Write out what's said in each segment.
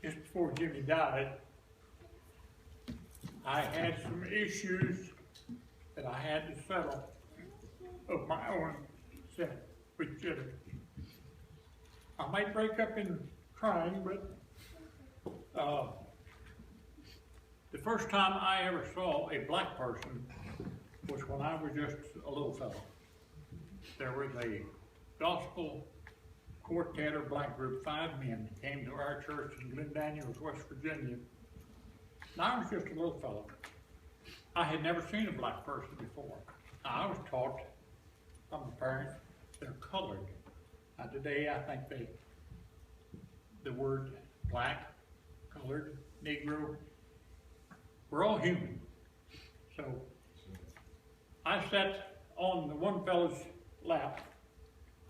just before Jimmy died, I had some issues that I had to settle of my own self with Jimmy. I might break up in crying, but the first time I ever saw a black person was when I was just a little fellow. There was a gospel quartet or black group, 5 men, that came to our church in Glen Daniels, West Virginia. And I was just a little fellow. I had never seen a black person before. I was taught from the parents they're colored. Now today I think the word black, colored, Negro, we're all human. So I sat on the one fellow's lap.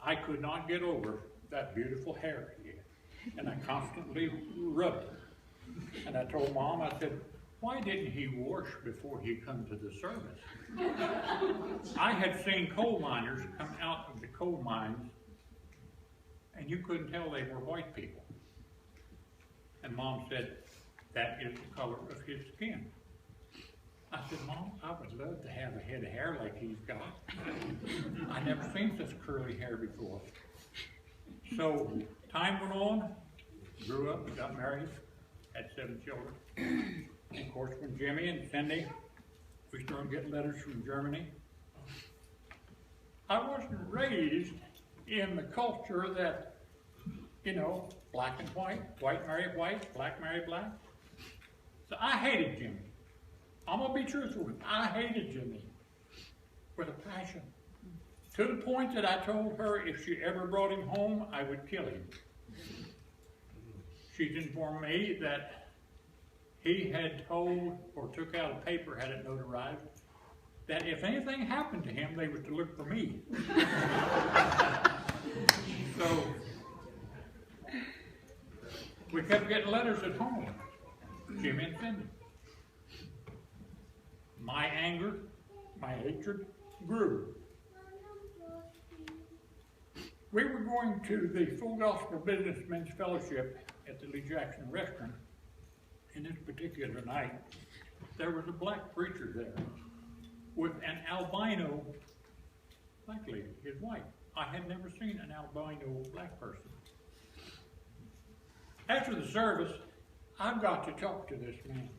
I could not get over that beautiful hair he had, and I constantly rubbed it. And I told Mom, I said, why didn't he wash before he come to the service? I had seen coal miners come out of the coal mines, and you couldn't tell they were white people. And Mom said, that is the color of his skin. I said, Mom, I would love to have a head of hair like he's got. I never seen such curly hair before. So time went on, grew up, got married, had 7 children. And of course, when Jimmy and Cindy, we started getting letters from Germany. I wasn't raised in the culture that, you know, black and white marry white, black marry black. So I hated Jimmy. I'm going to be truthful with you. I hated Jimmy with a passion. To the point that I told her if she ever brought him home, I would kill him. She's informed me that he had told or took out a paper, had it notarized, that if anything happened to him, they were to look for me. So we kept getting letters at home, Jimmy and Cindy. My anger, my hatred grew. We were going to the Full Gospel Businessmen's Fellowship at the Lee Jackson restaurant, and this particular night, there was a black preacher there with an albino black lady, his wife. I had never seen an albino black person. After the service, I got to talk to this man,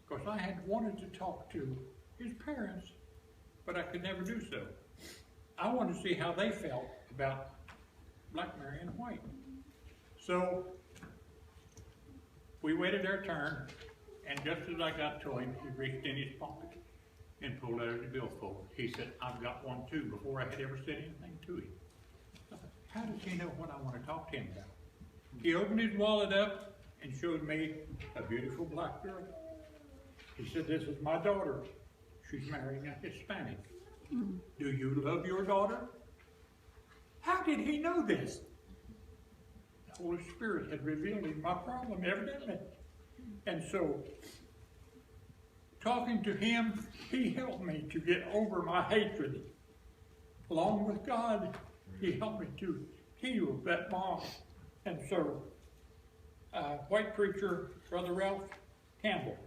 because I had wanted to talk to his parents, but I could never do so. I wanted to see how they felt about black marrying white. So we waited our turn, and just as I got to him, he reached in his pocket and pulled out the billfold. He said, I've got one too, before I had ever said anything to him. I thought, how does he know what I want to talk to him about? He opened his wallet up and showed me a beautiful black girl. He said, this is my daughter. She's marrying a Hispanic. Do you love your daughter? How did he know this? The Holy Spirit had revealed him my problem, evidently. And so, talking to him, he helped me to get over my hatred. Along with God, he helped me to heal that mom. And so, white preacher, Brother Ralph Campbell,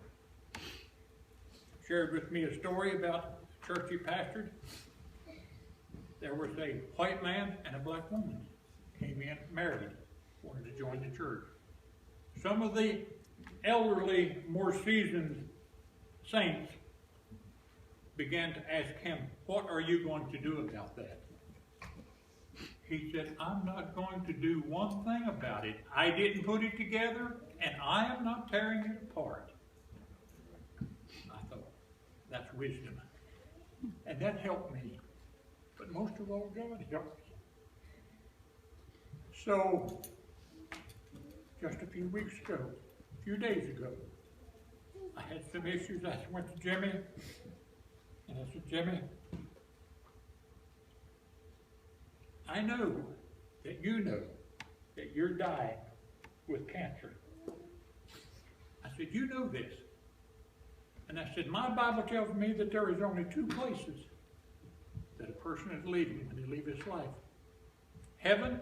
shared with me a story about a church he pastored. There was a white man and a black woman came in, married, wanted to join the church. Some of the elderly, more seasoned saints began to ask him, what are you going to do about that? He said, I'm not going to do one thing about it. I didn't put it together, and I am not tearing it apart. I thought, that's wisdom. And that helped me. But most of all, God helped me. So, just a few weeks ago, a few days ago, I had some issues. I went to Jimmy, and I said, Jimmy, I know that you know that you're dying with cancer. I said, you know this. And I said, my Bible tells me that there is only 2 places that a person is leaving when they leave this life. Heaven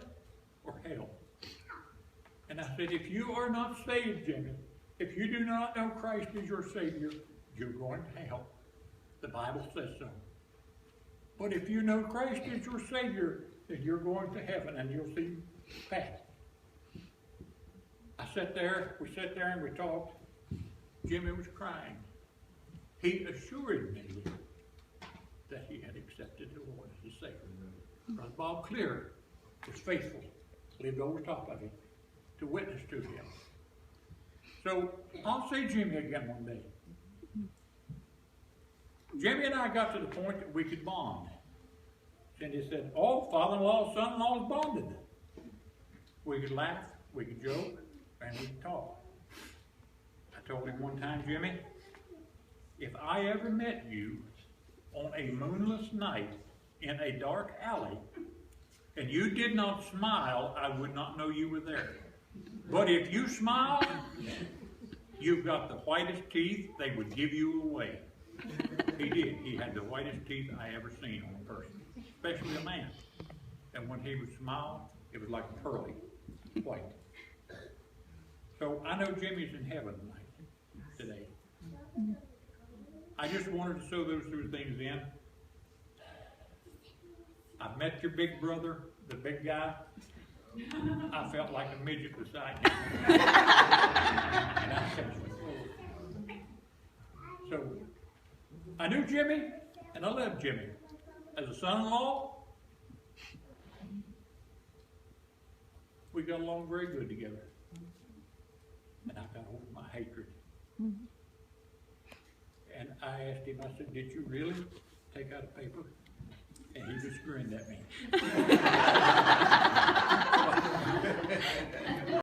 or hell. And I said, if you are not saved, Jimmy, if you do not know Christ as your Savior, you're going to hell. The Bible says so. But if you know Christ as your Savior, then you're going to heaven and you'll see Pat. We sat there and we talked. Jimmy was crying. He assured me that he had accepted the Lord as his Savior. Brother Bob Clear was faithful, lived over top of him to witness to him. So I'll see Jimmy again one day. Jimmy and I got to the point that we could bond. Cindy said, oh, father-in-law, son-in-law is bonded. We could laugh, we could joke, and we could talk. I told him one time, Jimmy, if I ever met you on a moonless night in a dark alley, and you did not smile, I would not know you were there. But if you smile, you've got the whitest teeth, they would give you away. He did. He had the whitest teeth I ever seen on a person, especially a man. And when he would smile, it was like pearly white. So I know Jimmy's in heaven today. I just wanted to show those two things in. I met your big brother, the big guy. I felt like a midget beside him. And I said, so I knew Jimmy, and I loved Jimmy. As a son-in-law, we got along very good together. And I got over my hatred. And I asked him, I said, did you really take out a paper? And he just grinned at me.